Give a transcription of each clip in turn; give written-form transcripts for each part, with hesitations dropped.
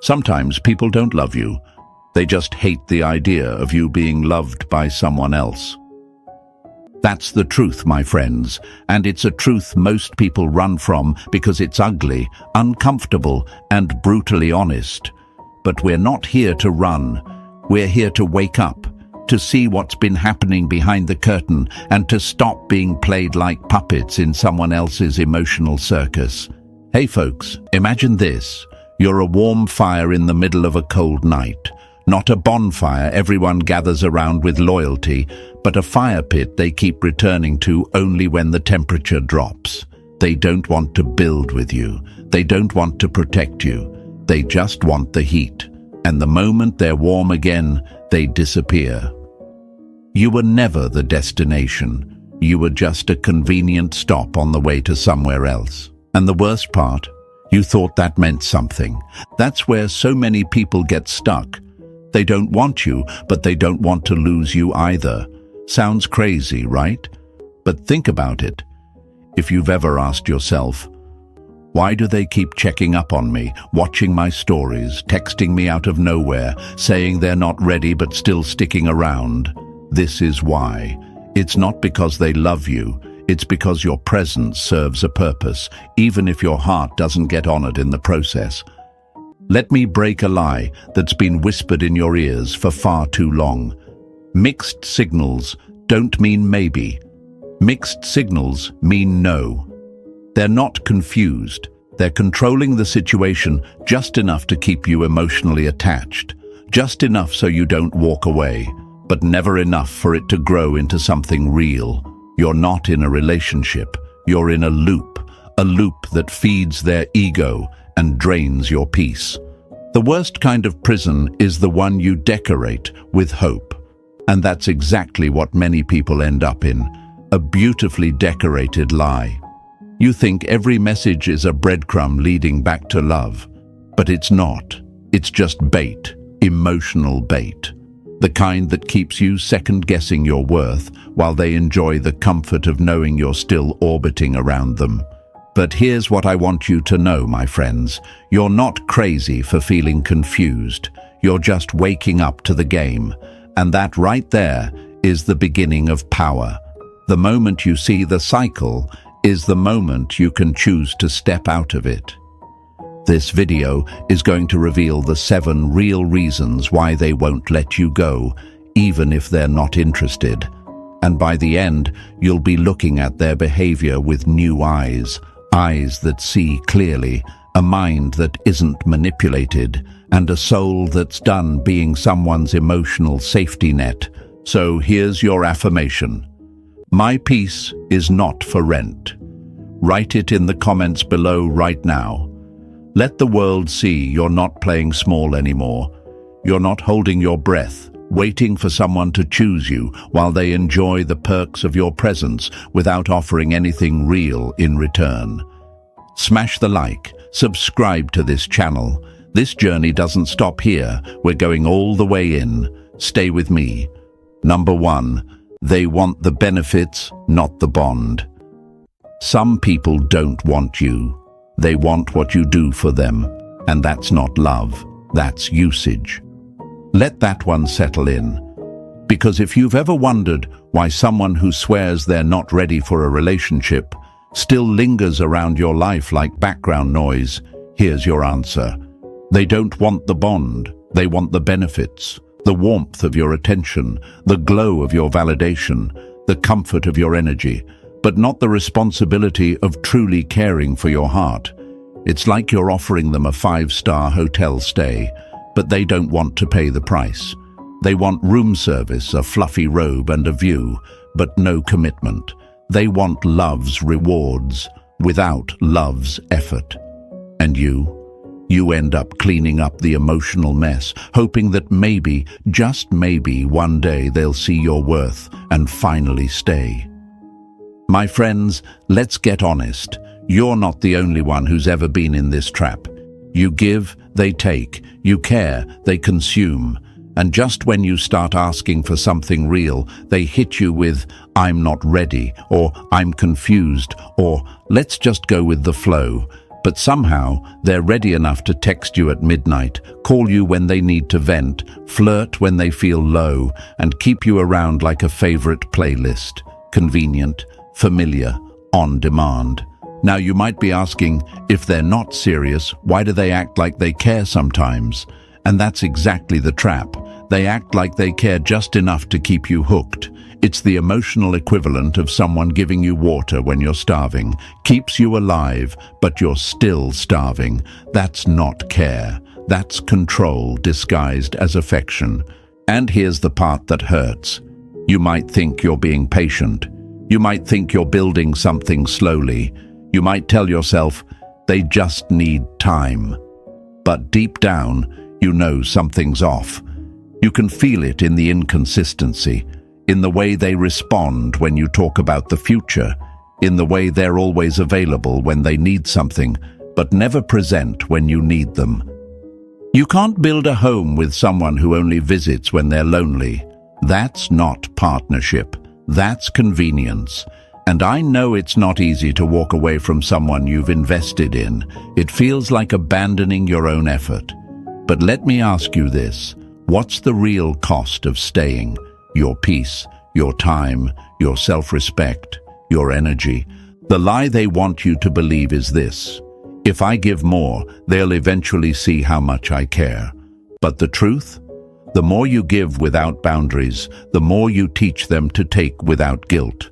Sometimes people don't love you. They just hate the idea of you being loved by someone else. That's the truth, my friends, and it's a truth most people run from because it's ugly, uncomfortable, and brutally honest. But we're not here to run. We're here to wake up, to see what's been happening behind the curtain, and to stop being played like puppets in someone else's emotional circus. Hey folks, imagine this. You're a warm fire in the middle of a cold night. Not a bonfire everyone gathers around with loyalty, but a fire pit they keep returning to only when the temperature drops. They don't want to build with you. They don't want to protect you. They just want the heat. And the moment they're warm again, they disappear. You were never the destination. You were just a convenient stop on the way to somewhere else. And the worst part, you thought that meant something. That's where so many people get stuck. They don't want you, but they don't want to lose you either. Sounds crazy, right? But think about it. If you've ever asked yourself, why do they keep checking up on me, watching my stories, texting me out of nowhere, saying they're not ready but still sticking around? This is why. It's not because they love you. It's because your presence serves a purpose, even if your heart doesn't get honored in the process. Let me break a lie that's been whispered in your ears for far too long. Mixed signals don't mean maybe. Mixed signals mean no. They're not confused. They're controlling the situation just enough to keep you emotionally attached, just enough so you don't walk away, but never enough for it to grow into something real. You're not in a relationship. You're in a loop that feeds their ego and drains your peace. The worst kind of prison is the one you decorate with hope. And that's exactly what many people end up in, a beautifully decorated lie. You think every message is a breadcrumb leading back to love, but it's not. It's just bait, emotional bait. The kind that keeps you second-guessing your worth while they enjoy the comfort of knowing you're still orbiting around them. But here's what I want you to know, my friends. You're not crazy for feeling confused. You're just waking up to the game. And that right there is the beginning of power. The moment you see the cycle is the moment you can choose to step out of it. This video is going to reveal the 7 real reasons why they won't let you go, even if they're not interested. And by the end, you'll be looking at their behavior with new eyes that see clearly, a mind that isn't manipulated, and a soul that's done being someone's emotional safety net. So here's your affirmation. My peace is not for rent. Write it in the comments below right now. Let the world see you're not playing small anymore. You're not holding your breath, waiting for someone to choose you while they enjoy the perks of your presence without offering anything real in return. Smash the like, subscribe to this channel. This journey doesn't stop here. We're going all the way in. Stay with me. Number 1, they want the benefits, not the bond. Some people don't want you. They want what you do for them. And that's not love. That's usage. Let that one settle in. Because if you've ever wondered why someone who swears they're not ready for a relationship still lingers around your life like background noise, here's your answer. They don't want the bond. They want the benefits, the warmth of your attention, the glow of your validation, the comfort of your energy, but not the responsibility of truly caring for your heart. It's like you're offering them a 5-star hotel stay, but they don't want to pay the price. They want room service, a fluffy robe and a view, but no commitment. They want love's rewards without love's effort. And you end up cleaning up the emotional mess, hoping that maybe, just maybe, one day they'll see your worth and finally stay. My friends, let's get honest. You're not the only one who's ever been in this trap. You give, they take. You care, they consume. And just when you start asking for something real, they hit you with, I'm not ready, or I'm confused, or let's just go with the flow. But somehow, they're ready enough to text you at midnight, call you when they need to vent, flirt when they feel low, and keep you around like a favorite playlist. Convenient, familiar, on demand. Now you might be asking, if they're not serious, why do they act like they care sometimes? And that's exactly the trap. They act like they care just enough to keep you hooked. It's the emotional equivalent of someone giving you water when you're starving. Keeps you alive, but you're still starving. That's not care. That's control disguised as affection. And here's the part that hurts. You might think you're being patient. You might think you're building something slowly. You might tell yourself, they just need time. But deep down, you know something's off. You can feel it in the inconsistency, in the way they respond when you talk about the future, in the way they're always available when they need something, but never present when you need them. You can't build a home with someone who only visits when they're lonely. That's not partnership. That's convenience. And I know it's not easy to walk away from someone you've invested in. It feels like abandoning your own effort. But let me ask you this. What's the real cost of staying? Your peace, your time, your self-respect, your energy. The lie they want you to believe is this: if I give more, they'll eventually see how much I care. But the truth? The more you give without boundaries, the more you teach them to take without guilt.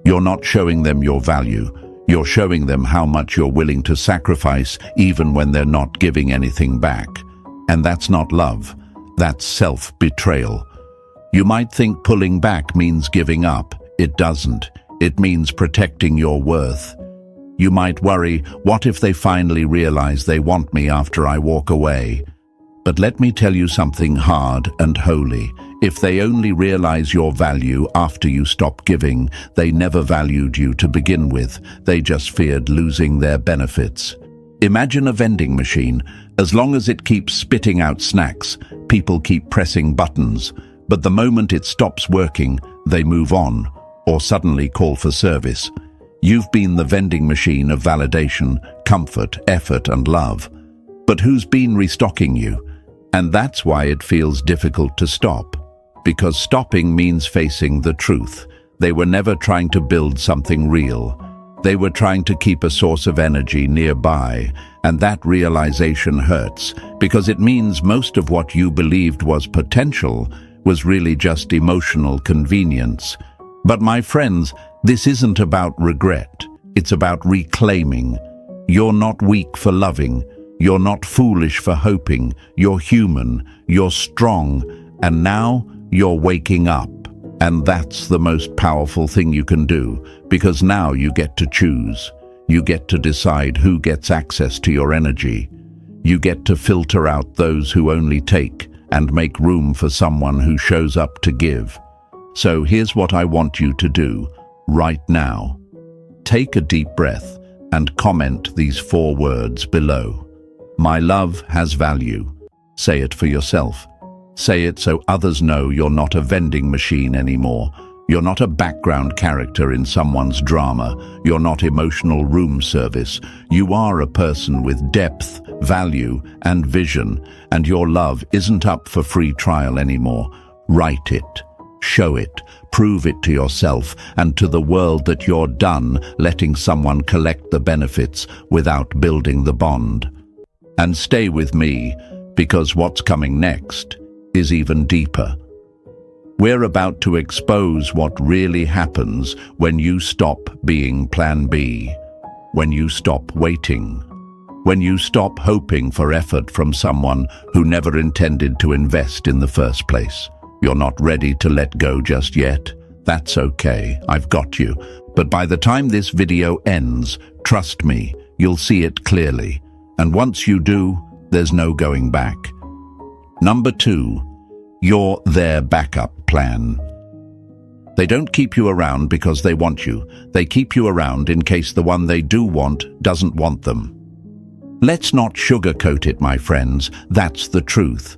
You're not showing them your value. You're showing them how much you're willing to sacrifice even when they're not giving anything back. And that's not love. That's self-betrayal. You might think pulling back means giving up. It doesn't. It means protecting your worth. You might worry, what if they finally realize they want me after I walk away? But let me tell you something hard and holy. If they only realize your value after you stop giving, they never valued you to begin with. They just feared losing their benefits. Imagine a vending machine. As long as it keeps spitting out snacks, people keep pressing buttons. But the moment it stops working, they move on, or suddenly call for service. You've been the vending machine of validation, comfort, effort, and love. But who's been restocking you? And that's why it feels difficult to stop. Because stopping means facing the truth. They were never trying to build something real. They were trying to keep a source of energy nearby, and that realization hurts, because it means most of what you believed was potential was really just emotional convenience. But my friends, this isn't about regret. It's about reclaiming. You're not weak for loving. You're not foolish for hoping. You're human. You're strong. And now you're waking up. And that's the most powerful thing you can do, because now you get to choose. You get to decide who gets access to your energy. You get to filter out those who only take and make room for someone who shows up to give. So here's what I want you to do right now. Take a deep breath and comment these 4 words below. My love has value. Say it for yourself. Say it so others know you're not a vending machine anymore. You're not a background character in someone's drama. You're not emotional room service. You are a person with depth, value, and vision, and your love isn't up for free trial anymore. Write it. Show it. Prove it to yourself and to the world that you're done letting someone collect the benefits without building the bond. And stay with me, because what's coming next is even deeper. We're about to expose what really happens when you stop being Plan B, when you stop waiting, when you stop hoping for effort from someone who never intended to invest in the first place. You're not ready to let go just yet. That's okay, I've got you. But by the time this video ends, trust me, you'll see it clearly. And once you do, there's no going back. Number 2, you're their backup plan. They don't keep you around because they want you. They keep you around in case the one they do want doesn't want them. Let's not sugarcoat it, my friends. That's the truth.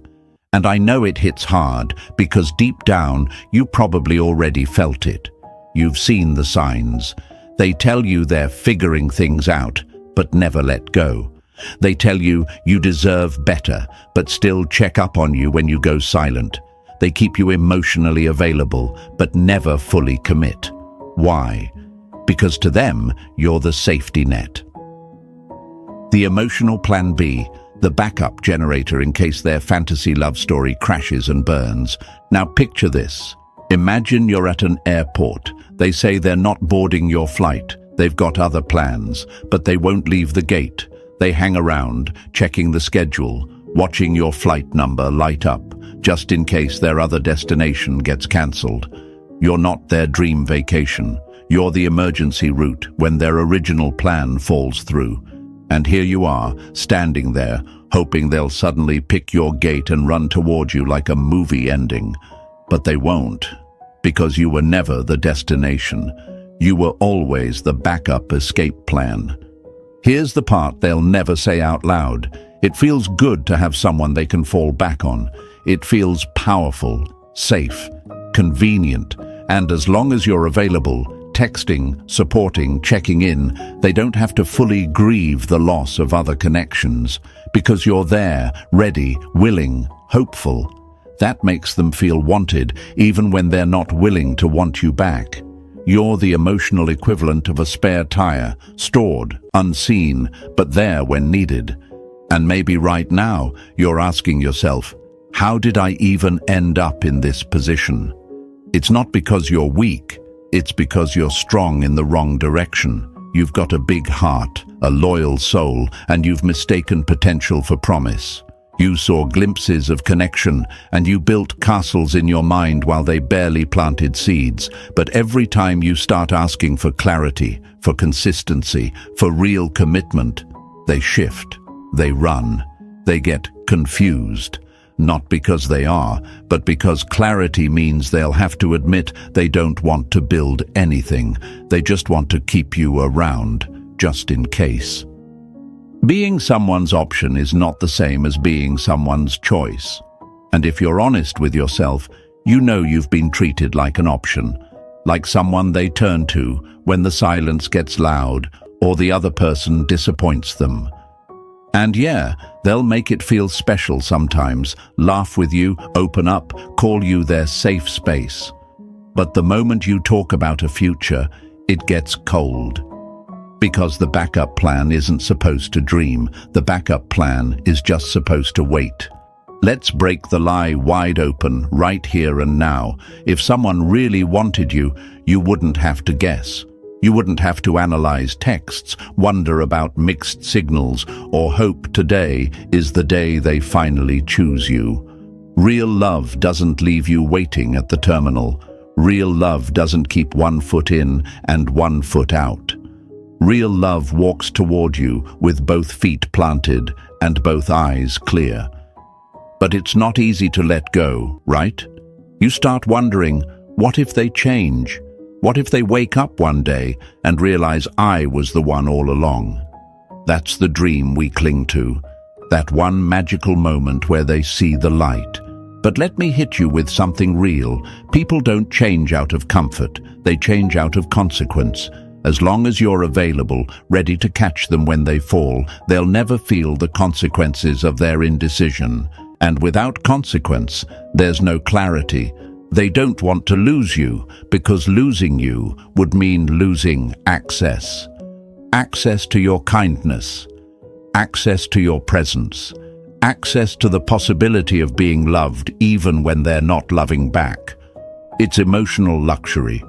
And I know it hits hard because deep down, you probably already felt it. You've seen the signs. They tell you they're figuring things out, but never let go. They tell you you deserve better, but still check up on you when you go silent. They keep you emotionally available, but never fully commit. Why? Because to them, you're the safety net. The emotional plan B, the backup generator in case their fantasy love story crashes and burns. Now picture this. Imagine you're at an airport. They say they're not boarding your flight. They've got other plans, but they won't leave the gate. They hang around, checking the schedule, watching your flight number light up, just in case their other destination gets cancelled. You're not their dream vacation. You're the emergency route when their original plan falls through. And here you are, standing there, hoping they'll suddenly pick your gate and run towards you like a movie ending. But they won't, because you were never the destination. You were always the backup escape plan. Here's the part they'll never say out loud. It feels good to have someone they can fall back on. It feels powerful, safe, convenient, and as long as you're available, texting, supporting, checking in, they don't have to fully grieve the loss of other connections, because you're there, ready, willing, hopeful. That makes them feel wanted, even when they're not willing to want you back. You're the emotional equivalent of a spare tire, stored, unseen, but there when needed. And maybe right now, you're asking yourself, how did I even end up in this position? It's not because you're weak. It's because you're strong in the wrong direction. You've got a big heart, a loyal soul, and you've mistaken potential for promise. You saw glimpses of connection, and you built castles in your mind while they barely planted seeds. But every time you start asking for clarity, for consistency, for real commitment, they shift, they run, they get confused. Not because they are, but because clarity means they'll have to admit they don't want to build anything. They just want to keep you around, just in case. Being someone's option is not the same as being someone's choice. And if you're honest with yourself, you know you've been treated like an option, like someone they turn to when the silence gets loud or the other person disappoints them. And yeah, they'll make it feel special sometimes, laugh with you, open up, call you their safe space. But the moment you talk about a future, it gets cold. Because the backup plan isn't supposed to dream, the backup plan is just supposed to wait. Let's break the lie wide open, right here and now. If someone really wanted you, you wouldn't have to guess. You wouldn't have to analyze texts, wonder about mixed signals, or hope today is the day they finally choose you. Real love doesn't leave you waiting at the terminal. Real love doesn't keep one foot in and one foot out. Real love walks toward you with both feet planted and both eyes clear. But it's not easy to let go, right? You start wondering, what if they change? What if they wake up one day and realize I was the one all along? That's the dream we cling to, that one magical moment where they see the light. But let me hit you with something real. People don't change out of comfort, they change out of consequence. As long as you're available, ready to catch them when they fall, they'll never feel the consequences of their indecision. And without consequence, there's no clarity. They don't want to lose you, because losing you would mean losing access. Access to your kindness, access to your presence, access to the possibility of being loved even when they're not loving back. It's emotional luxury.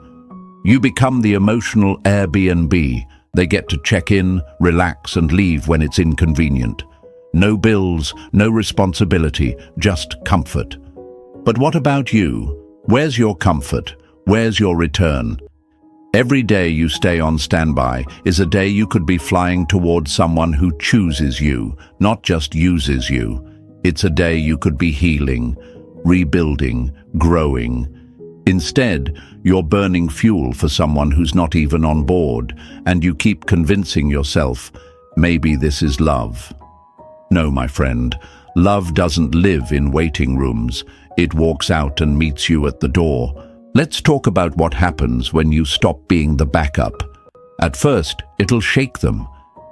You become the emotional Airbnb. They get to check in, relax, and leave when it's inconvenient. No bills, no responsibility, just comfort. But what about you? Where's your comfort? Where's your return? Every day you stay on standby is a day you could be flying towards someone who chooses you, not just uses you. It's a day you could be healing, rebuilding, growing. Instead, you're burning fuel for someone who's not even on board, and you keep convincing yourself, maybe this is love. No, my friend, love doesn't live in waiting rooms. It walks out and meets you at the door. Let's talk about what happens when you stop being the backup. At first, it'll shake them.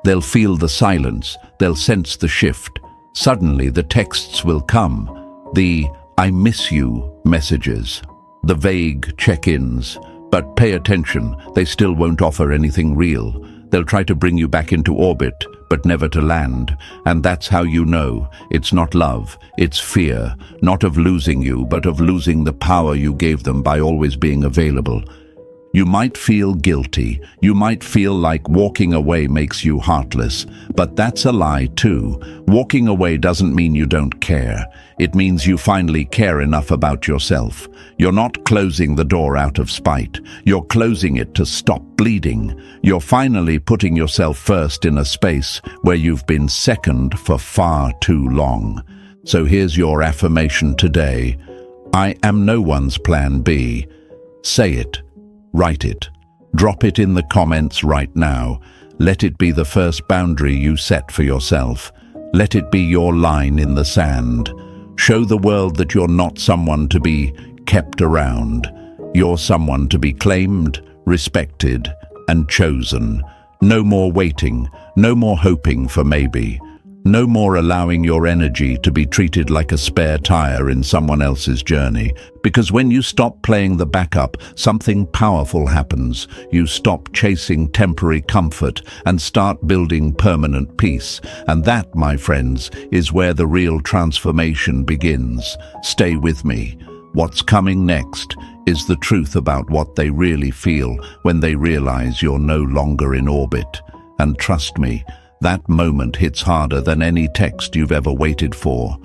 They'll feel the silence, they'll sense the shift. Suddenly the texts will come, the "I miss you" messages, the vague check-ins. But pay attention, they still won't offer anything real. They'll try to bring you back into orbit, but never to land. And that's how you know it's not love, it's fear, not of losing you, but of losing the power you gave them by always being available. You might feel guilty, you might feel like walking away makes you heartless, but that's a lie too. Walking away doesn't mean you don't care. It means you finally care enough about yourself. You're not closing the door out of spite. You're closing it to stop bleeding. You're finally putting yourself first in a space where you've been second for far too long. So here's your affirmation today. I am no one's plan B. Say it. Write it. Drop it in the comments right now. Let it be the first boundary you set for yourself. Let it be your line in the sand. Show the world that you're not someone to be kept around. You're someone to be claimed, respected, and chosen. No more waiting, no more hoping for maybe. No more allowing your energy to be treated like a spare tire in someone else's journey. Because when you stop playing the backup, something powerful happens. You stop chasing temporary comfort and start building permanent peace. And that, my friends, is where the real transformation begins. Stay with me. What's coming next is the truth about what they really feel when they realize you're no longer in orbit. And trust me, that moment hits harder than any text you've ever waited for.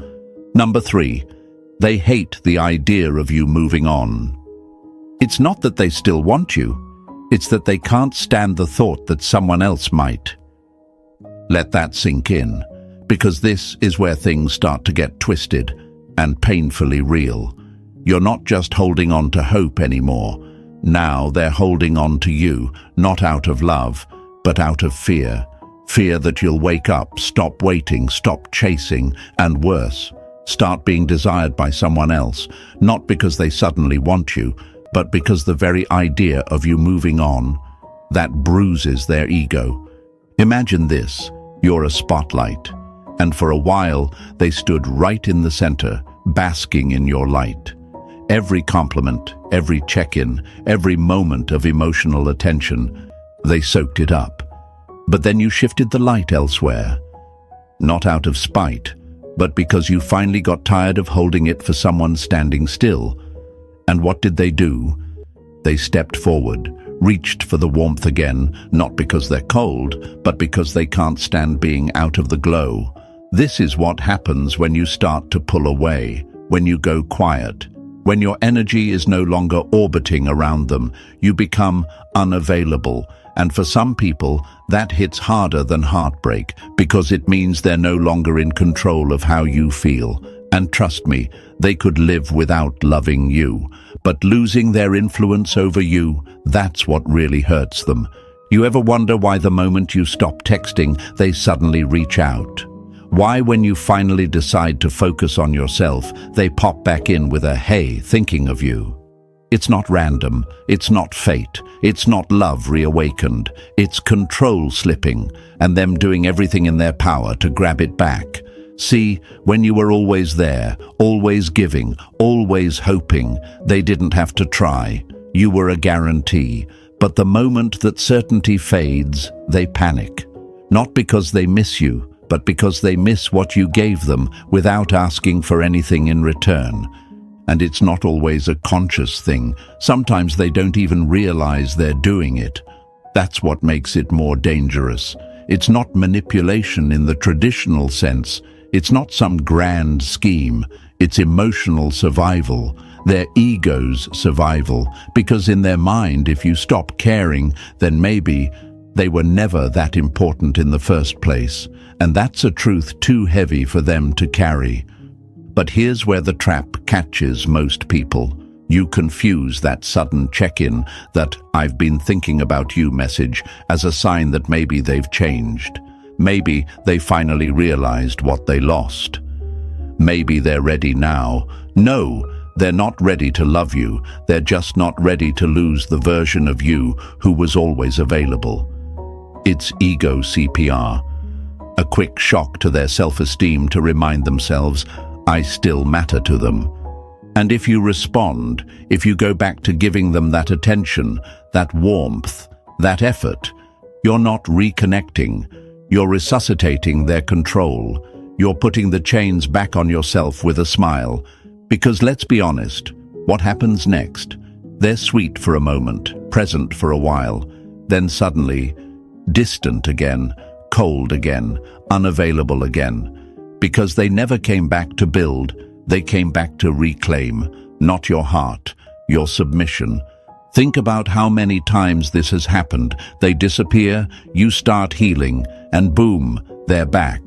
Number 3, they hate the idea of you moving on. It's not that they still want you, it's that they can't stand the thought that someone else might. Let that sink in, because this is where things start to get twisted and painfully real. You're not just holding on to hope anymore. Now they're holding on to you, not out of love, but out of fear. Fear that you'll wake up, stop waiting, stop chasing, and worse, start being desired by someone else, not because they suddenly want you, but because the very idea of you moving on, that bruises their ego. Imagine this, you're a spotlight, and for a while they stood right in the center, basking in your light. Every compliment, every check-in, every moment of emotional attention, they soaked it up. But then you shifted the light elsewhere, not out of spite, but because you finally got tired of holding it for someone standing still. And what did they do? They stepped forward, reached for the warmth again, not because they're cold, but because they can't stand being out of the glow. This is what happens when you start to pull away, when you go quiet. When your energy is no longer orbiting around them, you become unavailable. And for some people, that hits harder than heartbreak, because it means they're no longer in control of how you feel. And trust me, they could live without loving you. But losing their influence over you, that's what really hurts them. You ever wonder why the moment you stop texting, they suddenly reach out? Why, when you finally decide to focus on yourself, they pop back in with a "hey, thinking of you"? It's not random, it's not fate, it's not love reawakened, it's control slipping, and them doing everything in their power to grab it back. See, when you were always there, always giving, always hoping, they didn't have to try. You were a guarantee. But the moment that certainty fades, they panic. Not because they miss you, but because they miss what you gave them without asking for anything in return. And it's not always a conscious thing. Sometimes they don't even realize they're doing it. That's what makes it more dangerous. It's not manipulation in the traditional sense. It's not some grand scheme. It's emotional survival, their ego's survival, because in their mind, if you stop caring, then maybe they were never that important in the first place. And that's a truth too heavy for them to carry. But here's where the trap catches most people. You confuse that sudden check-in, that "I've been thinking about you" message, as a sign that maybe they've changed. Maybe they finally realized what they lost. Maybe they're ready now. No, they're not ready to love you. They're just not ready to lose the version of you who was always available. It's ego CPR. A quick shock to their self-esteem to remind themselves, I still matter to them. And if you respond, if you go back to giving them that attention, that warmth, that effort, you're not reconnecting. You're resuscitating their control. You're putting the chains back on yourself with a smile. Because let's be honest, what happens next? They're sweet for a moment, present for a while, then suddenly, distant again, cold again, unavailable again. Because they never came back to build, they came back to reclaim, not your heart, your submission. Think about how many times this has happened. They disappear, you start healing, and boom, they're back.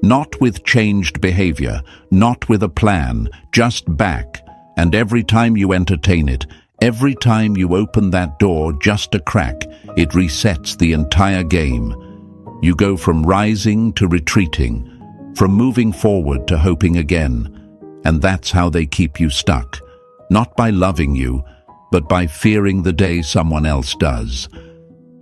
Not with changed behavior, not with a plan, just back. And every time you entertain it, every time you open that door just a crack, it resets the entire game. You go from rising to retreating, from moving forward to hoping again. And that's how they keep you stuck. Not by loving you, but by fearing the day someone else does.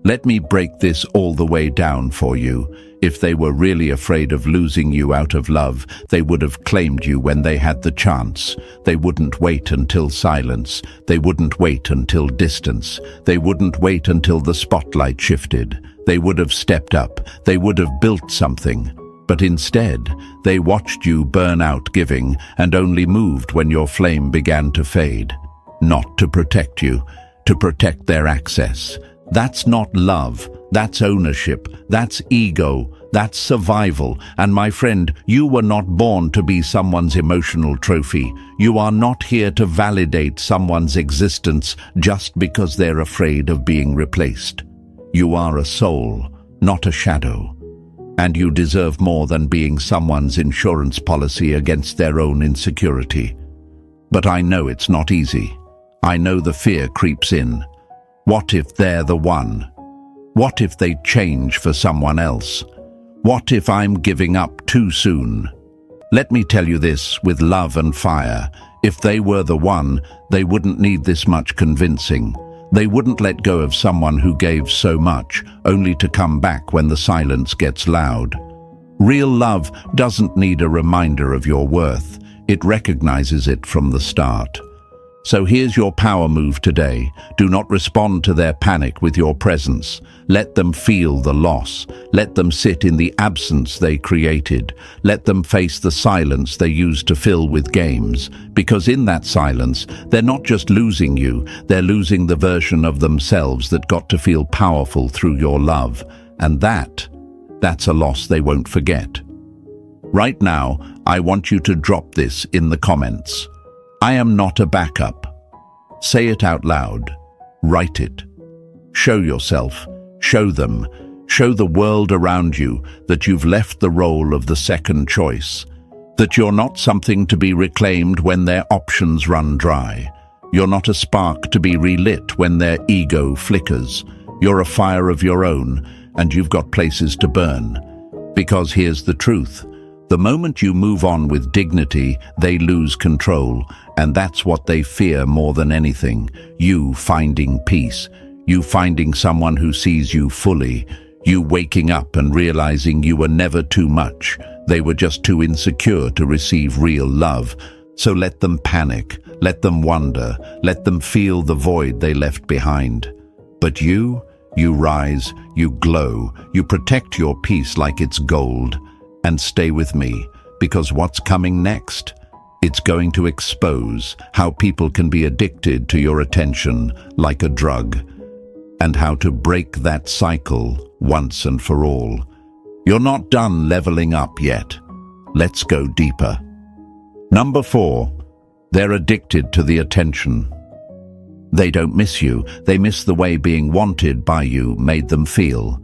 Let me break this all the way down for you. If they were really afraid of losing you out of love, they would have claimed you when they had the chance. They wouldn't wait until silence. They wouldn't wait until distance. They wouldn't wait until the spotlight shifted. They would have stepped up. They would have built something. But instead, they watched you burn out giving and only moved when your flame began to fade. Not to protect you, to protect their access. That's not love, that's ownership, that's ego, that's survival. And my friend, you were not born to be someone's emotional trophy. You are not here to validate someone's existence just because they're afraid of being replaced. You are a soul, not a shadow. And you deserve more than being someone's insurance policy against their own insecurity. But I know it's not easy. I know the fear creeps in. What if they're the one? What if they change for someone else? What if I'm giving up too soon? Let me tell you this with love and fire. If they were the one, they wouldn't need this much convincing. They wouldn't let go of someone who gave so much, only to come back when the silence gets loud. Real love doesn't need a reminder of your worth. It recognizes it from the start. So here's your power move today. Do not respond to their panic with your presence. Let them feel the loss. Let them sit in the absence they created. Let them face the silence they used to fill with games. Because in that silence, they're not just losing you, they're losing the version of themselves that got to feel powerful through your love. And that's a loss they won't forget. Right now, I want you to drop this in the comments. I am not a backup. Say it out loud. Write it. Show yourself. Show them. Show the world around you that you've left the role of the second choice. That you're not something to be reclaimed when their options run dry. You're not a spark to be relit when their ego flickers. You're a fire of your own, and you've got places to burn. Because here's the truth. The moment you move on with dignity, they lose control, and that's what they fear more than anything. You finding peace, you finding someone who sees you fully, you waking up and realizing you were never too much. They were just too insecure to receive real love. So let them panic, let them wonder, let them feel the void they left behind. But you rise, you glow, you protect your peace like it's gold. And stay with me, because what's coming next? It's going to expose how people can be addicted to your attention like a drug, and how to break that cycle once and for all. You're not done leveling up yet. Let's go deeper. Number 4, they're addicted to the attention. They don't miss you, they miss the way being wanted by you made them feel.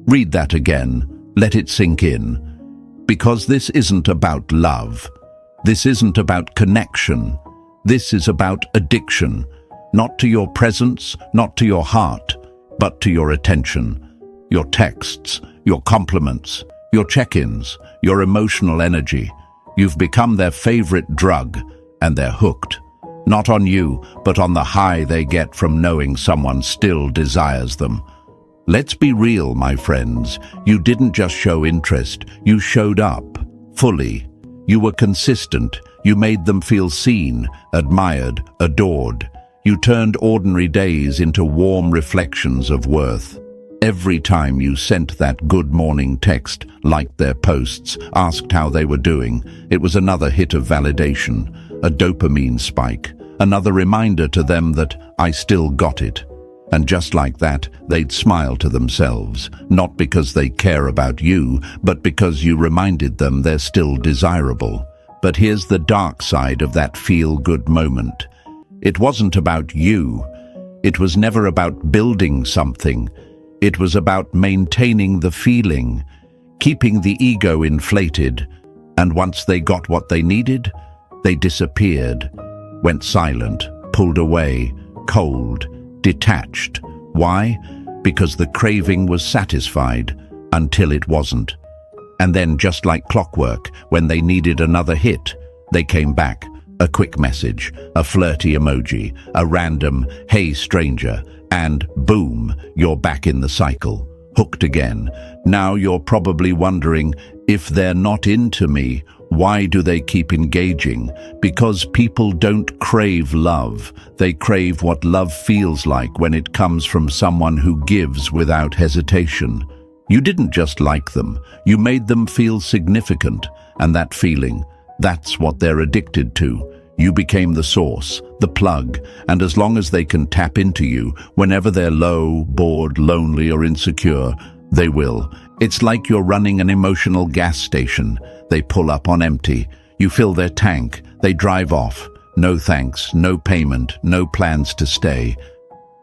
Read that again, let it sink in. Because this isn't about love. This isn't about connection. This is about addiction. Not to your presence, not to your heart, but to your attention. Your texts, your compliments, your check-ins, your emotional energy. You've become their favorite drug, and they're hooked. Not on you, but on the high they get from knowing someone still desires them. Let's be real, my friends. You didn't just show interest, you showed up, fully. You were consistent, you made them feel seen, admired, adored. You turned ordinary days into warm reflections of worth. Every time you sent that good morning text, liked their posts, asked how they were doing, it was another hit of validation, a dopamine spike, another reminder to them that I still got it. And just like that, they'd smile to themselves, not because they care about you, but because you reminded them they're still desirable. But here's the dark side of that feel-good moment. It wasn't about you. It was never about building something. It was about maintaining the feeling, keeping the ego inflated. And once they got what they needed, they disappeared, went silent, pulled away, cold, detached. Why? Because the craving was satisfied until it wasn't. And then, just like clockwork, when they needed another hit, they came back. A quick message, a flirty emoji, a random, "Hey stranger," and boom, you're back in the cycle, hooked again. Now you're probably wondering, if they're not into me, why do they keep engaging? Because people don't crave love. They crave what love feels like when it comes from someone who gives without hesitation. You didn't just like them, you made them feel significant, and that feeling, that's what they're addicted to. You became the source, the plug, and as long as they can tap into you, whenever they're low, bored, lonely, or insecure, they will. It's like you're running an emotional gas station. They pull up on empty. You fill their tank. They drive off. No thanks, no payment, no plans to stay.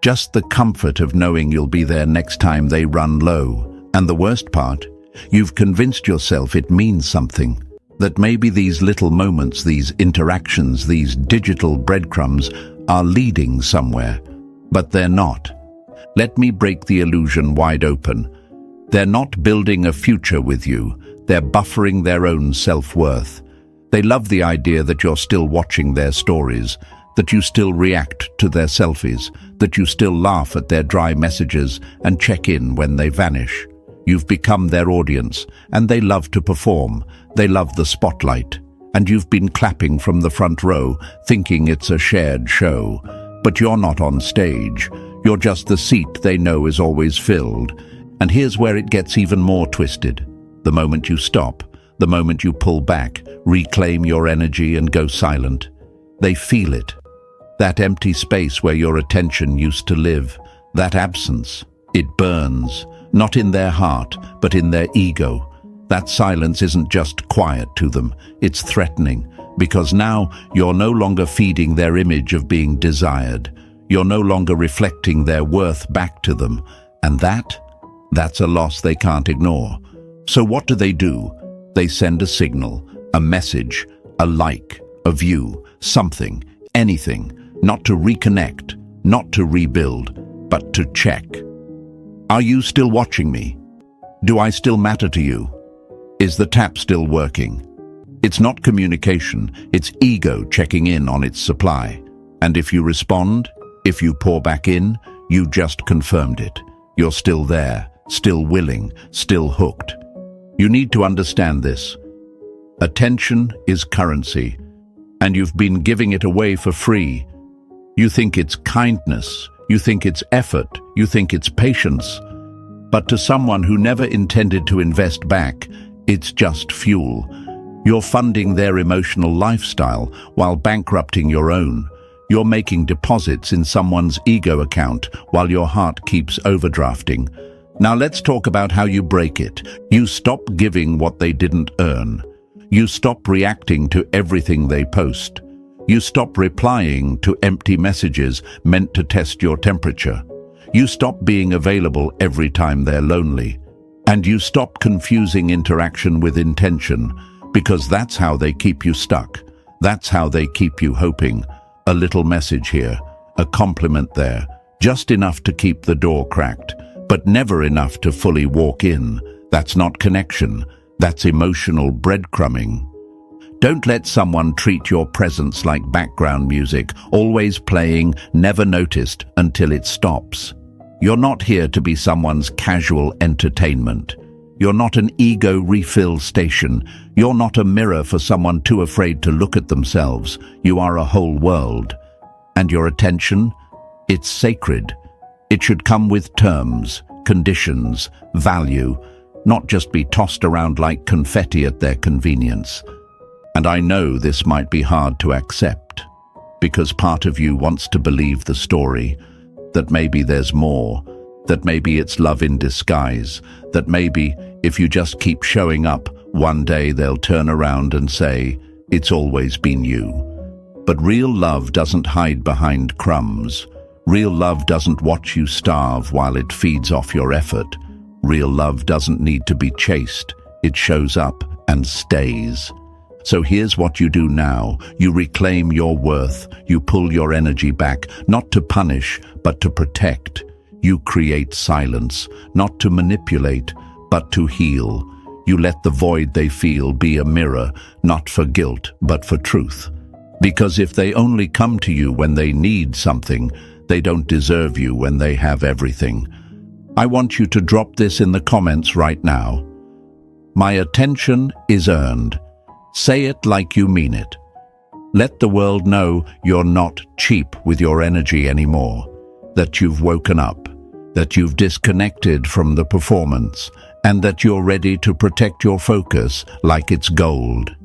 Just the comfort of knowing you'll be there next time they run low. And the worst part, you've convinced yourself it means something. That maybe these little moments, these interactions, these digital breadcrumbs are leading somewhere. But they're not. Let me break the illusion wide open. They're not building a future with you. They're buffering their own self-worth. They love the idea that you're still watching their stories, that you still react to their selfies, that you still laugh at their dry messages and check in when they vanish. You've become their audience, and they love to perform. They love the spotlight. And you've been clapping from the front row, thinking it's a shared show. But you're not on stage. You're just the seat they know is always filled. And here's where it gets even more twisted. The moment you stop, the moment you pull back, reclaim your energy and go silent, they feel it. That empty space where your attention used to live, that absence, it burns. Not in their heart, but in their ego. That silence isn't just quiet to them, it's threatening, because now you're no longer feeding their image of being desired. You're no longer reflecting their worth back to them, and that's a loss they can't ignore. So what do? They send a signal, a message, a like, a view, something, anything, not to reconnect, not to rebuild, but to check. Are you still watching me? Do I still matter to you? Is the tap still working? It's not communication, it's ego checking in on its supply. And if you respond, if you pour back in, you just confirmed it. You're still there, still willing, still hooked. You need to understand this. Attention is currency, and you've been giving it away for free. You think it's kindness, you think it's effort, you think it's patience. But to someone who never intended to invest back, it's just fuel. You're funding their emotional lifestyle while bankrupting your own. You're making deposits in someone's ego account while your heart keeps overdrafting. Now let's talk about how you break it. You stop giving what they didn't earn. You stop reacting to everything they post. You stop replying to empty messages meant to test your temperature. You stop being available every time they're lonely. And you stop confusing interaction with intention, because that's how they keep you stuck. That's how they keep you hoping. A little message here, a compliment there, just enough to keep the door cracked, but never enough to fully walk in. That's not connection. That's emotional breadcrumbing. Don't let someone treat your presence like background music, always playing, never noticed until it stops. You're not here to be someone's casual entertainment. You're not an ego refill station. You're not a mirror for someone too afraid to look at themselves. You are a whole world. And your attention? It's sacred. It should come with terms, conditions, value, not just be tossed around like confetti at their convenience. And I know this might be hard to accept, because part of you wants to believe the story, that maybe there's more, that maybe it's love in disguise, that maybe if you just keep showing up, one day they'll turn around and say, it's always been you. But real love doesn't hide behind crumbs. Real love doesn't watch you starve while it feeds off your effort. Real love doesn't need to be chased. It shows up and stays. So here's what you do now. You reclaim your worth. You pull your energy back, not to punish, but to protect. You create silence, not to manipulate, but to heal. You let the void they feel be a mirror, not for guilt, but for truth. Because if they only come to you when they need something, they don't deserve you when they have everything. I want you to drop this in the comments right now. My attention is earned. Say it like you mean it. Let the world know you're not cheap with your energy anymore, that you've woken up, that you've disconnected from the performance, and that you're ready to protect your focus like it's gold.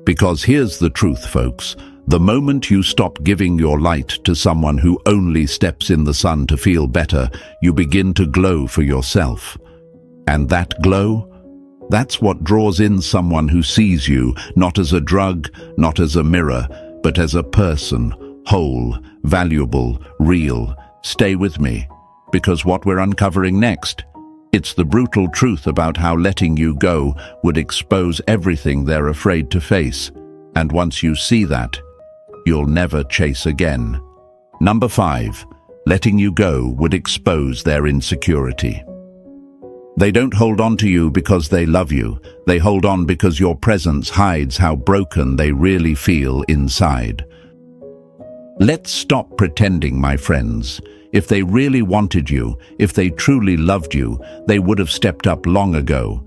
Because here's the truth, folks. The moment you stop giving your light to someone who only steps in the sun to feel better, you begin to glow for yourself. And that glow? That's what draws in someone who sees you, not as a drug, not as a mirror, but as a person, whole, valuable, real. Stay with me, because what we're uncovering next, it's the brutal truth about how letting you go would expose everything they're afraid to face. And once you see that, you'll never chase again. Number 5, letting you go would expose their insecurity. They don't hold on to you because they love you. They hold on because your presence hides how broken they really feel inside. Let's stop pretending, my friends. If they really wanted you, if they truly loved you, they would have stepped up long ago.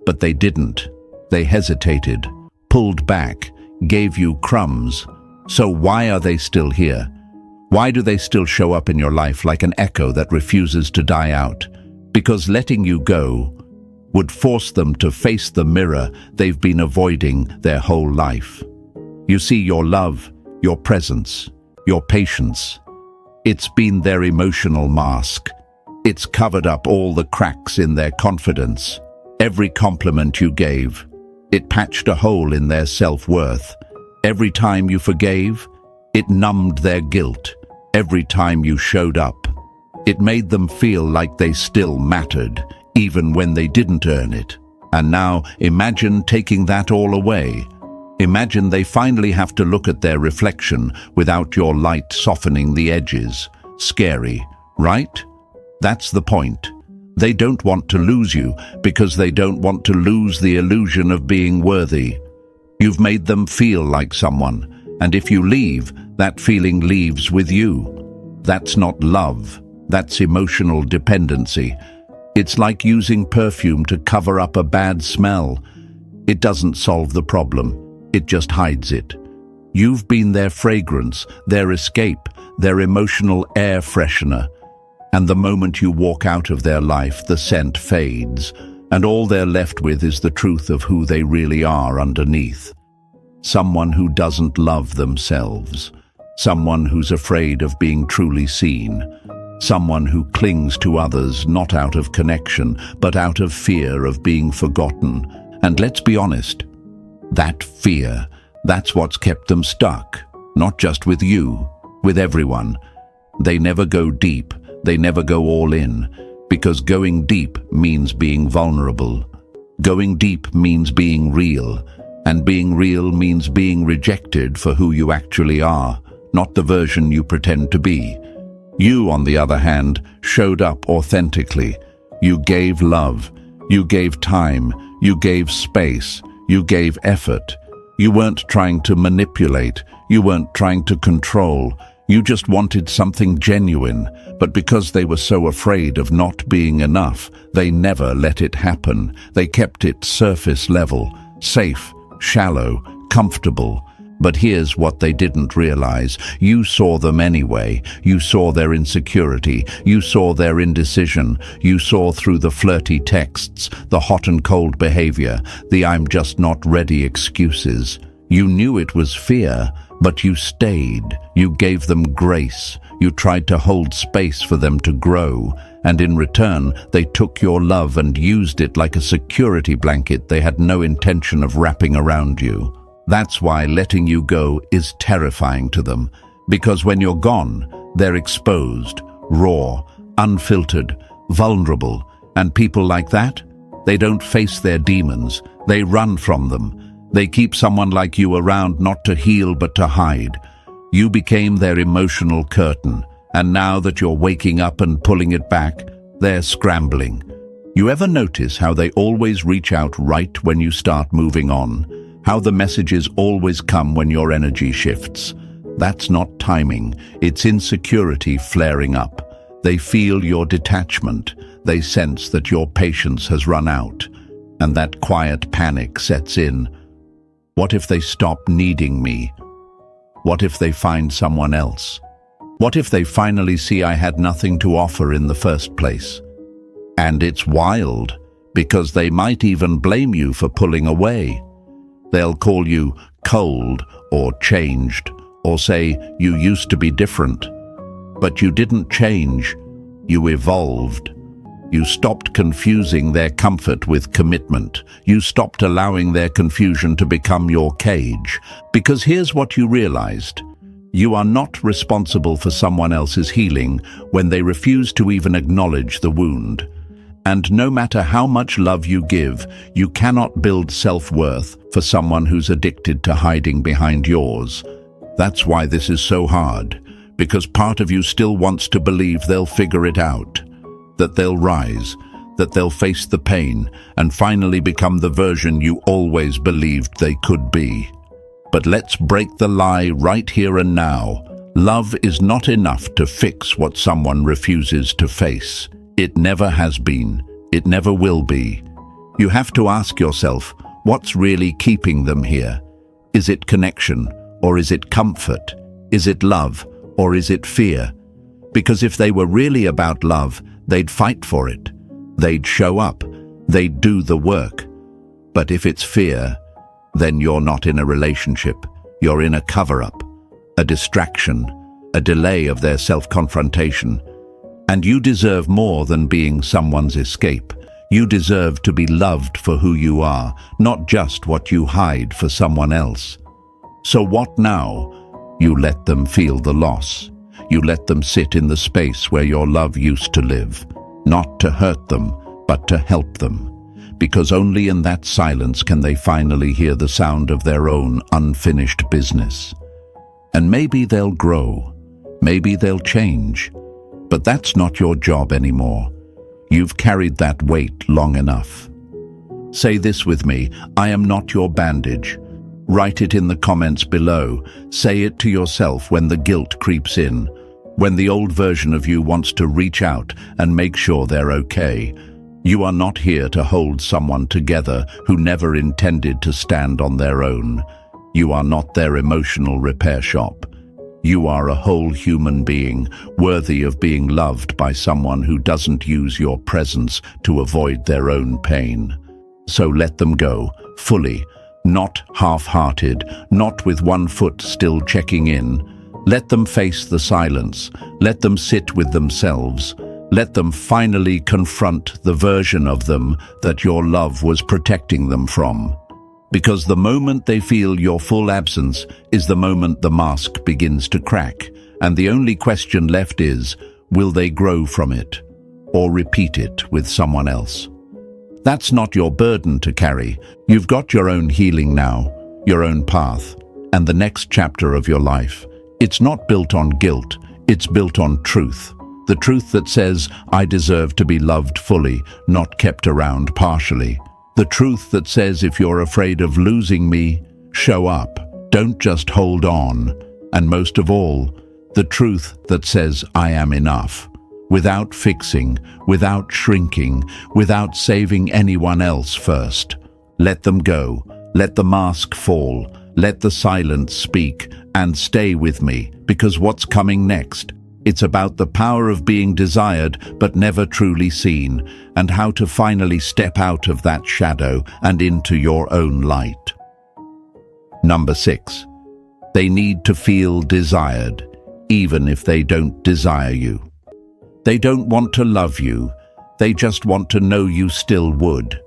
But they didn't. They hesitated, pulled back, gave you crumbs. So why are they still here? Why do they still show up in your life like an echo that refuses to die out? Because letting you go would force them to face the mirror they've been avoiding their whole life. You see, your love, your presence, your patience, it's been their emotional mask. It's covered up all the cracks in their confidence. Every compliment you gave, it patched a hole in their self-worth. Every time you forgave, it numbed their guilt. Every time you showed up, it made them feel like they still mattered, even when they didn't earn it. And now, imagine taking that all away. Imagine they finally have to look at their reflection without your light softening the edges. Scary, right? That's the point. They don't want to lose you because they don't want to lose the illusion of being worthy. You've made them feel like someone, and if you leave, that feeling leaves with you. That's not love. That's emotional dependency. It's like using perfume to cover up a bad smell. It doesn't solve the problem. It just hides it. You've been their fragrance, their escape, their emotional air freshener. And the moment you walk out of their life, the scent fades, and all they're left with is the truth of who they really are underneath. Someone who doesn't love themselves. Someone who's afraid of being truly seen. Someone who clings to others not out of connection, but out of fear of being forgotten. And let's be honest, that fear, that's what's kept them stuck. Not just with you, with everyone. They never go deep, they never go all in, because going deep means being vulnerable. Going deep means being real, and being real means being rejected for who you actually are, not the version you pretend to be. You, on the other hand, showed up authentically. You gave love, you gave time, you gave space, you gave effort. You weren't trying to manipulate, you weren't trying to control. You just wanted something genuine, but because they were so afraid of not being enough, they never let it happen. They kept it surface level, safe, shallow, comfortable. But here's what they didn't realize. You saw them anyway. You saw their insecurity. You saw their indecision. You saw through the flirty texts, the hot and cold behavior, the "I'm just not ready" excuses. You knew it was fear, but you stayed. You gave them grace. You tried to hold space for them to grow. And in return, they took your love and used it like a security blanket they had no intention of wrapping around you. That's why letting you go is terrifying to them, because when you're gone, they're exposed, raw, unfiltered, vulnerable, and people like that, they don't face their demons, they run from them. They keep someone like you around not to heal but to hide. You became their emotional curtain, and now that you're waking up and pulling it back, they're scrambling. You ever notice how they always reach out right when you start moving on? How the messages always come when your energy shifts? That's not timing, it's insecurity flaring up. They feel your detachment. They sense that your patience has run out. And that quiet panic sets in. What if they stop needing me? What if they find someone else? What if they finally see I had nothing to offer in the first place? And it's wild, because they might even blame you for pulling away. They'll call you cold or changed, or say you used to be different. But you didn't change, you evolved. You stopped confusing their comfort with commitment. You stopped allowing their confusion to become your cage. Because here's what you realized. You are not responsible for someone else's healing when they refuse to even acknowledge the wound. And no matter how much love you give, you cannot build self-worth for someone who's addicted to hiding behind yours. That's why this is so hard, because part of you still wants to believe they'll figure it out, that they'll rise, that they'll face the pain, and finally become the version you always believed they could be. But let's break the lie right here and now. Love is not enough to fix what someone refuses to face. It never has been. It never will be. You have to ask yourself, what's really keeping them here? Is it connection, or is it comfort? Is it love, or is it fear? Because if they were really about love, they'd fight for it. They'd show up. They'd do the work. But if it's fear, then you're not in a relationship. You're in a cover-up, a distraction, a delay of their self-confrontation. And you deserve more than being someone's escape. You deserve to be loved for who you are, not just what you hide for someone else. So what now? You let them feel the loss. You let them sit in the space where your love used to live, not to hurt them, but to help them. Because only in that silence can they finally hear the sound of their own unfinished business. And maybe they'll grow, maybe they'll change, but that's not your job anymore. You've carried that weight long enough. Say this with me, I am not your bandage. Write it in the comments below. Say it to yourself when the guilt creeps in, when the old version of you wants to reach out and make sure they're okay. You are not here to hold someone together who never intended to stand on their own. You are not their emotional repair shop. You are a whole human being, worthy of being loved by someone who doesn't use your presence to avoid their own pain. So let them go, fully, not half-hearted, not with one foot still checking in. Let them face the silence. Let them sit with themselves. Let them finally confront the version of them that your love was protecting them from. Because the moment they feel your full absence is the moment the mask begins to crack, and the only question left is, will they grow from it, or repeat it with someone else? That's not your burden to carry. You've got your own healing now, your own path, and the next chapter of your life. It's not built on guilt, it's built on truth. The truth that says, I deserve to be loved fully, not kept around partially. The truth that says if you're afraid of losing me, show up. Don't just hold on. And most of all, The truth that says, I am enough. Without fixing, without shrinking, without saving anyone else first. Let them go. Let the mask fall. Let the silence speak. And stay with me, because what's coming next? It's about the power of being desired but never truly seen, and how to finally step out of that shadow and into your own light. Number 6. They need to feel desired, even if they don't desire you. They don't want to love you, they just want to know you still would.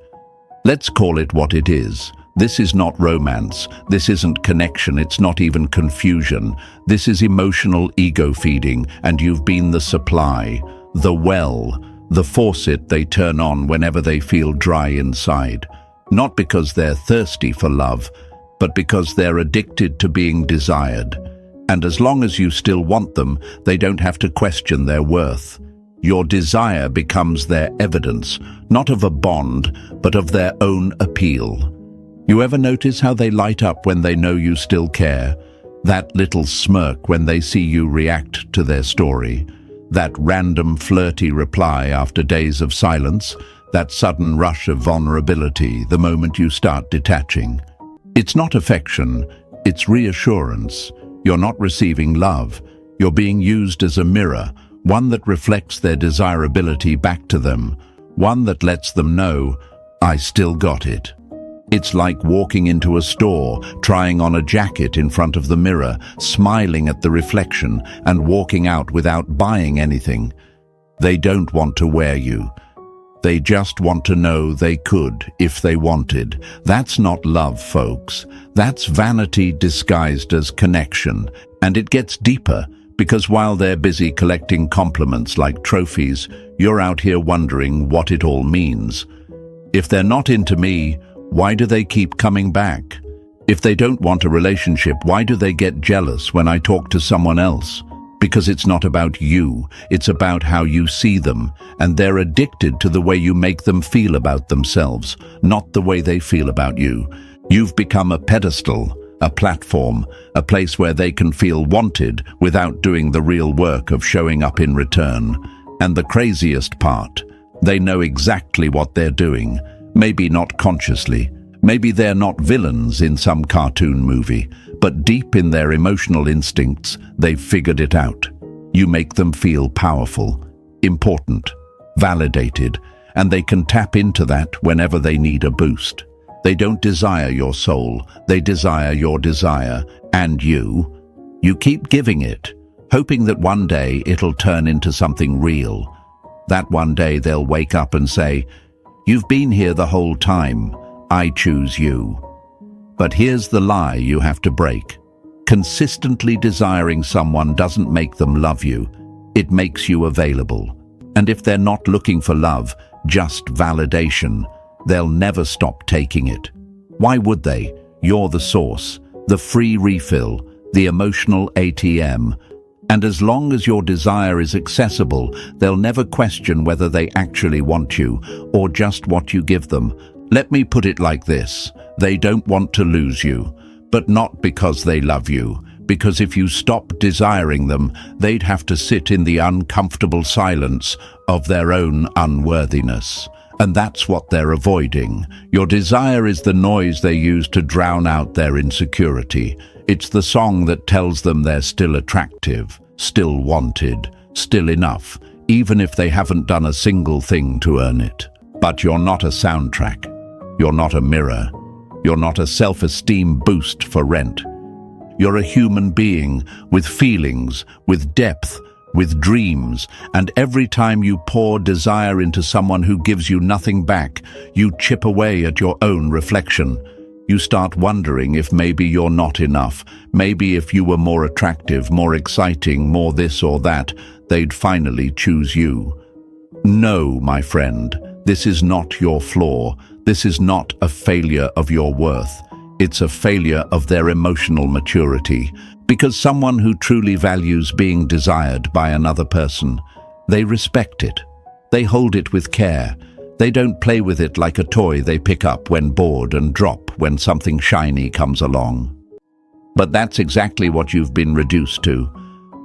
Let's call it what it is. This is not romance, this isn't connection, it's not even confusion. This is emotional ego feeding, and you've been the supply, the well, the faucet they turn on whenever they feel dry inside. Not because they're thirsty for love, but because they're addicted to being desired. And as long as you still want them, they don't have to question their worth. Your desire becomes their evidence, not of a bond, but of their own appeal. You ever notice how they light up when they know you still care? That little smirk when they see you react to their story? That random flirty reply after days of silence? That sudden rush of vulnerability the moment you start detaching? It's not affection, it's reassurance. You're not receiving love. You're being used as a mirror, one that reflects their desirability back to them, one that lets them know, I still got it. It's like walking into a store, trying on a jacket in front of the mirror, smiling at the reflection, and walking out without buying anything. They don't want to wear you. They just want to know they could if they wanted. That's not love, folks. That's vanity disguised as connection. And it gets deeper, because while they're busy collecting compliments like trophies, you're out here wondering what it all means. If they're not into me, why do they keep coming back? If they don't want a relationship, why do they get jealous when I talk to someone else? Because it's not about you, it's about how you see them, and they're addicted to the way you make them feel about themselves, not the way they feel about you. You've become a pedestal, a platform, a place where they can feel wanted without doing the real work of showing up in return. And the craziest part, they know exactly what they're doing. Maybe not consciously, maybe they're not villains in some cartoon movie, but deep in their emotional instincts, they've figured it out. You make them feel powerful, important, validated, and they can tap into that whenever they need a boost. They don't desire your soul, they desire your desire, and you. You keep giving it, hoping that one day it'll turn into something real. That one day they'll wake up and say, you've been here the whole time. I choose you. But here's the lie you have to break. Consistently desiring someone doesn't make them love you. It makes you available. And if they're not looking for love, just validation, they'll never stop taking it. Why would they? You're the source, the free refill, the emotional ATM. And as long as your desire is accessible, they'll never question whether they actually want you or just what you give them. Let me put it like this. They don't want to lose you, but not because they love you. Because if you stop desiring them, they'd have to sit in the uncomfortable silence of their own unworthiness. And that's what they're avoiding. Your desire is the noise they use to drown out their insecurity. It's the song that tells them they're still attractive, still wanted, still enough, even if they haven't done a single thing to earn it. But you're not a soundtrack. You're not a mirror. You're not a self-esteem boost for rent. You're a human being with feelings, with depth, with dreams, and every time you pour desire into someone who gives you nothing back, you chip away at your own reflection. You start wondering if maybe you're not enough. Maybe if you were more attractive, more exciting, more this or that, they'd finally choose you. No, my friend, this is not your flaw. This is not a failure of your worth. It's a failure of their emotional maturity. Because someone who truly values being desired by another person, they respect it. They hold it with care. They don't play with it like a toy they pick up when bored and drop when something shiny comes along. But that's exactly what you've been reduced to.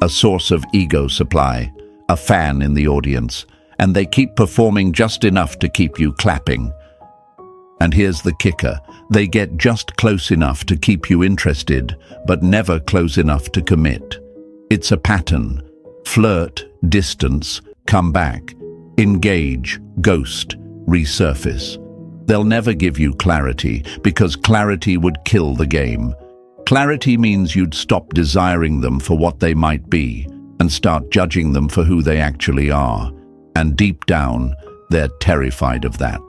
a source of ego supply, a fan in the audience, and they keep performing just enough to keep you clapping. And here's the kicker, they get just close enough to keep you interested, but never close enough to commit. It's a pattern. Flirt, distance, come back, engage, ghost, resurface. They'll never give you clarity, because clarity would kill the game. Clarity means you'd stop desiring them for what they might be, and start judging them for who they actually are. And deep down, they're terrified of that.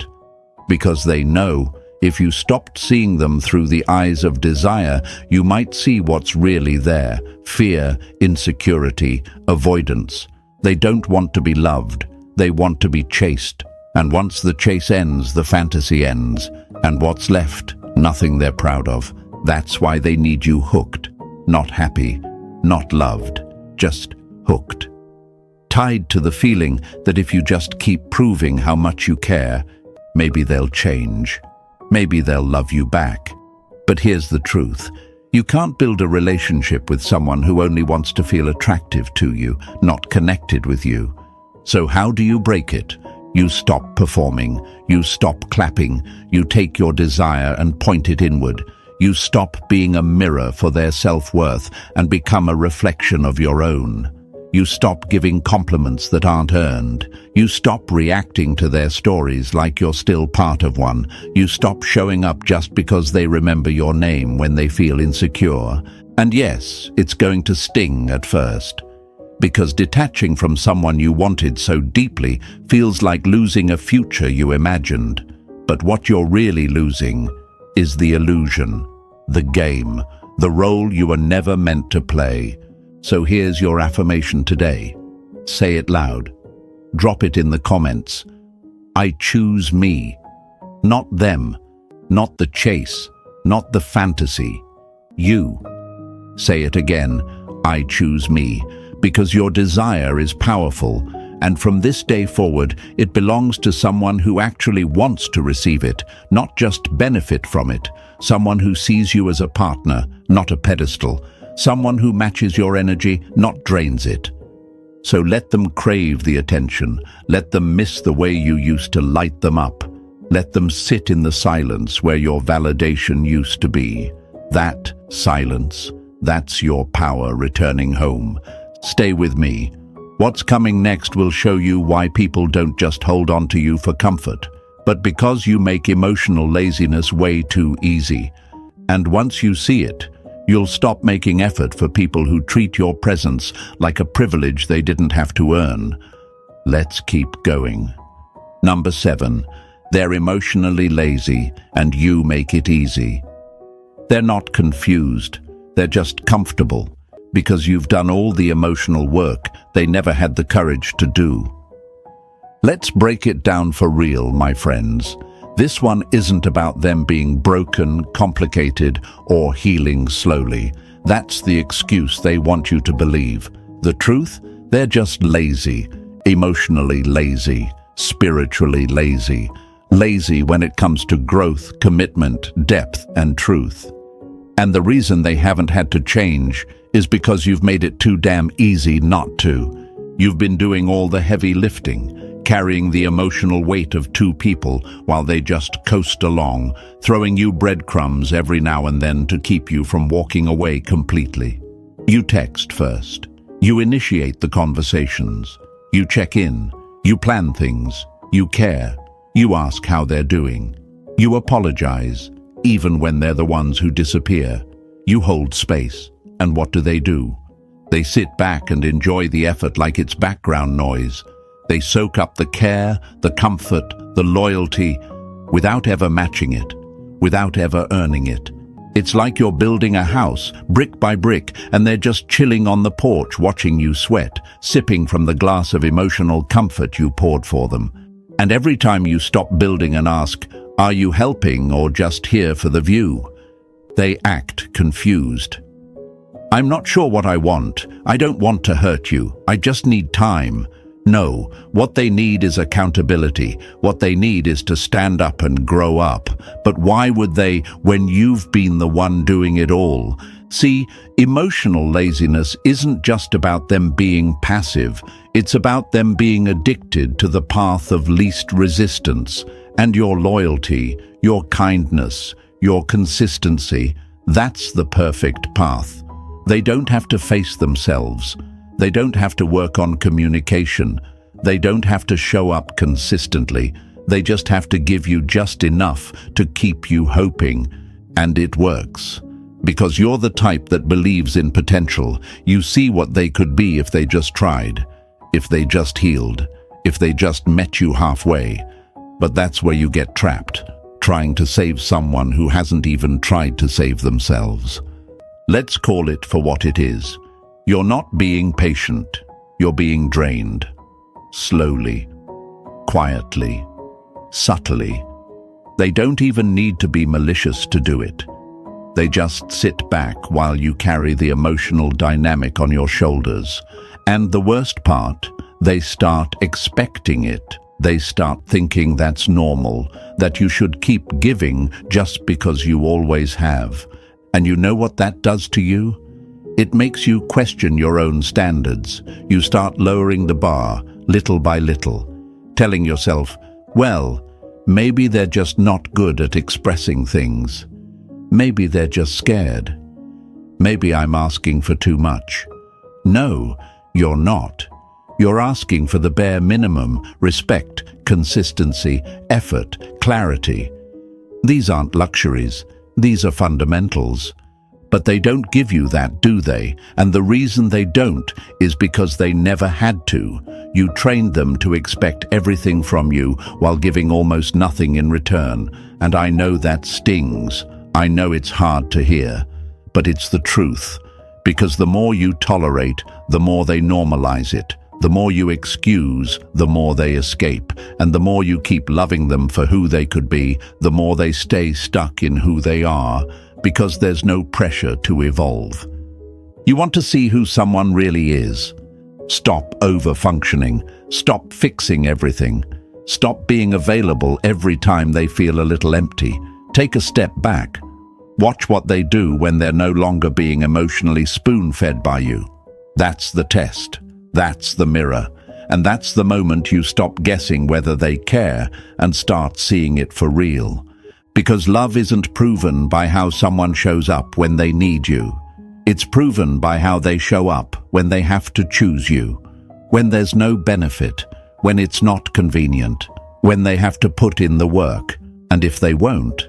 Because they know, if you stopped seeing them through the eyes of desire, you might see what's really there: fear, insecurity, avoidance. They don't want to be loved. They want to be chased. And once the chase ends, the fantasy ends. And what's left? Nothing they're proud of. That's why they need you hooked. Not happy, not loved, just hooked. Tied to the feeling that if you just keep proving how much you care, maybe they'll change. Maybe they'll love you back. But here's the truth. You can't build a relationship with someone who only wants to feel attractive to you, not connected with you. So how do you break it? You stop performing. You stop clapping. You take your desire and point it inward. You stop being a mirror for their self-worth and become a reflection of your own. You stop giving compliments that aren't earned. You stop reacting to their stories like you're still part of one. You stop showing up just because they remember your name when they feel insecure. And yes, it's going to sting at first. Because detaching from someone you wanted so deeply feels like losing a future you imagined. But what you're really losing is the illusion, the game, the role you were never meant to play. So here's your affirmation today. Say it loud. Drop it in the comments. I choose me. Not them. Not the chase. Not the fantasy. You. Say it again. I choose me. Because your desire is powerful, and from this day forward, it belongs to someone who actually wants to receive it, not just benefit from it. Someone who sees you as a partner, not a pedestal. Someone who matches your energy, not drains it. So let them crave the attention. Let them miss the way you used to light them up. Let them sit in the silence where your validation used to be. That silence, that's your power returning home. Stay with me. What's coming next will show you why people don't just hold on to you for comfort, but because you make emotional laziness way too easy. And once you see it, you'll stop making effort for people who treat your presence like a privilege they didn't have to earn. Let's keep going. Number 7, they're emotionally lazy and you make it easy. They're not confused, they're just comfortable, because you've done all the emotional work they never had the courage to do. Let's break it down for real, my friends. This one isn't about them being broken, complicated, or healing slowly. That's the excuse they want you to believe. The truth? They're just lazy, emotionally lazy, spiritually lazy. Lazy when it comes to growth, commitment, depth, and truth. And the reason they haven't had to change is because you've made it too damn easy not to. You've been doing all the heavy lifting, carrying the emotional weight of two people while they just coast along, throwing you breadcrumbs every now and then to keep you from walking away completely. You text first. You initiate the conversations. You check in. You plan things. You care. You ask how they're doing. You apologize, even when they're the ones who disappear. You hold space. And what do? They sit back and enjoy the effort like it's background noise. They soak up the care, the comfort, the loyalty, without ever matching it, without ever earning it. It's like you're building a house, brick by brick, and they're just chilling on the porch watching you sweat, sipping from the glass of emotional comfort you poured for them. And every time you stop building and ask, are you helping or just here for the view? They act confused. I'm not sure what I want. I don't want to hurt you. I just need time. No, what they need is accountability. What they need is to stand up and grow up. But why would they when you've been the one doing it all? See, emotional laziness isn't just about them being passive, it's about them being addicted to the path of least resistance, and your loyalty, your kindness, your consistency, that's the perfect path. They don't have to face themselves. They don't have to work on communication. They don't have to show up consistently. They just have to give you just enough to keep you hoping. And it works. Because you're the type that believes in potential. You see what they could be if they just tried, if they just healed, if they just met you halfway. But that's where you get trapped, trying to save someone who hasn't even tried to save themselves. Let's call it for what it is. You're not being patient. You're being drained. Slowly, quietly, subtly. They don't even need to be malicious to do it. They just sit back while you carry the emotional dynamic on your shoulders. And the worst part, they start expecting it. They start thinking that's normal, that you should keep giving just because you always have. And you know what that does to you? It makes you question your own standards. You start lowering the bar, little by little, telling yourself, well, maybe they're just not good at expressing things. Maybe they're just scared. Maybe I'm asking for too much. No, you're not. You're asking for the bare minimum: respect, consistency, effort, clarity. These aren't luxuries. These are fundamentals. But they don't give you that, do they? And the reason they don't is because they never had to. You trained them to expect everything from you while giving almost nothing in return. And I know that stings. I know it's hard to hear. But it's the truth. Because the more you tolerate, the more they normalize it. The more you excuse, the more they escape. And the more you keep loving them for who they could be, the more they stay stuck in who they are, because there's no pressure to evolve. You want to see who someone really is. Stop over-functioning. Stop fixing everything. Stop being available every time they feel a little empty. Take a step back. Watch what they do when they're no longer being emotionally spoon-fed by you. That's the test. That's the mirror. And that's the moment you stop guessing whether they care and start seeing it for real. Because love isn't proven by how someone shows up when they need you. It's proven by how they show up when they have to choose you, when there's no benefit, when it's not convenient, when they have to put in the work. And if they won't,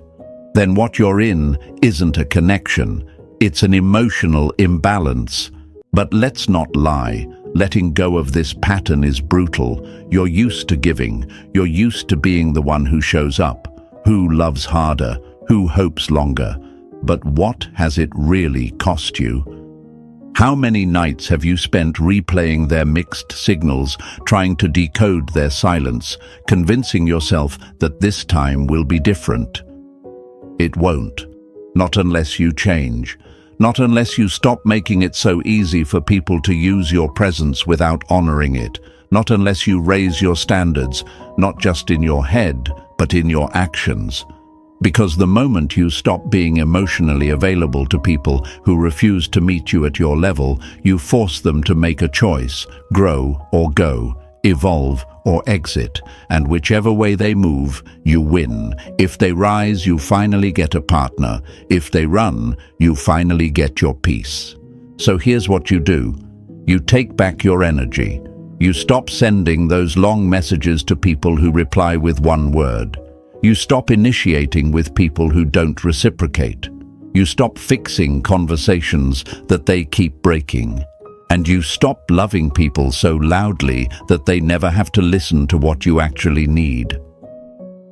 then what you're in isn't a connection, it's an emotional imbalance. But let's not lie. Letting go of this pattern is brutal. You're used to giving. You're used to being the one who shows up, who loves harder, who hopes longer. But what has it really cost you? How many nights have you spent replaying their mixed signals, trying to decode their silence, convincing yourself that this time will be different? It won't. Not unless you change. Not unless you stop making it so easy for people to use your presence without honoring it. Not unless you raise your standards, not just in your head, but in your actions. Because the moment you stop being emotionally available to people who refuse to meet you at your level, you force them to make a choice: grow or go, evolve or exit. And whichever way they move, you win. If they rise, you finally get a partner. If they run, you finally get your peace. So here's what you do. You take back your energy. You stop sending those long messages to people who reply with one word. You stop initiating with people who don't reciprocate. You stop fixing conversations that they keep breaking. And you stop loving people so loudly that they never have to listen to what you actually need.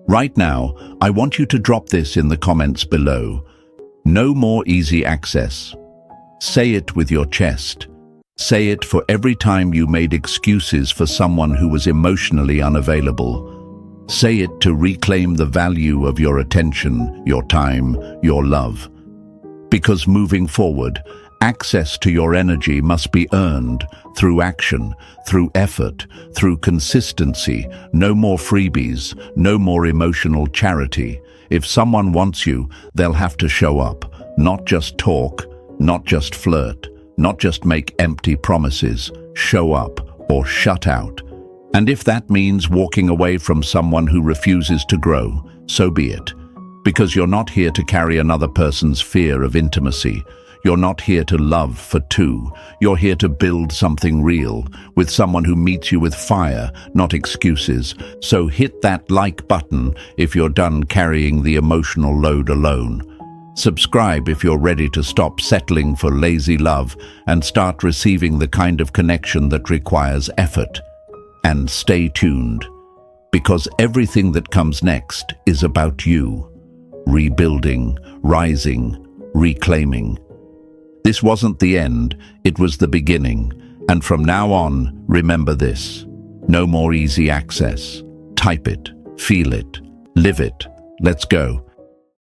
Right now, I want you to drop this in the comments below. No more easy access. Say it with your chest. Say it for every time you made excuses for someone who was emotionally unavailable. Say it to reclaim the value of your attention, your time, your love. Because moving forward, access to your energy must be earned through action, through effort, through consistency. No more freebies, no more emotional charity. If someone wants you, they'll have to show up, not just talk, Not just flirt, not just make empty promises, show up or shut out. And if that means walking away from someone who refuses to grow, so be it. Because you're not here to carry another person's fear of intimacy. You're not here to love for two. You're here to build something real, with someone who meets you with fire, not excuses. So hit that like button if you're done carrying the emotional load alone. Subscribe if you're ready to stop settling for lazy love and start receiving the kind of connection that requires effort. And stay tuned, because everything that comes next is about you. Rebuilding, rising, reclaiming. This wasn't the end, it was the beginning. And from now on, remember this. No more easy access. Type it, feel it, live it. Let's go.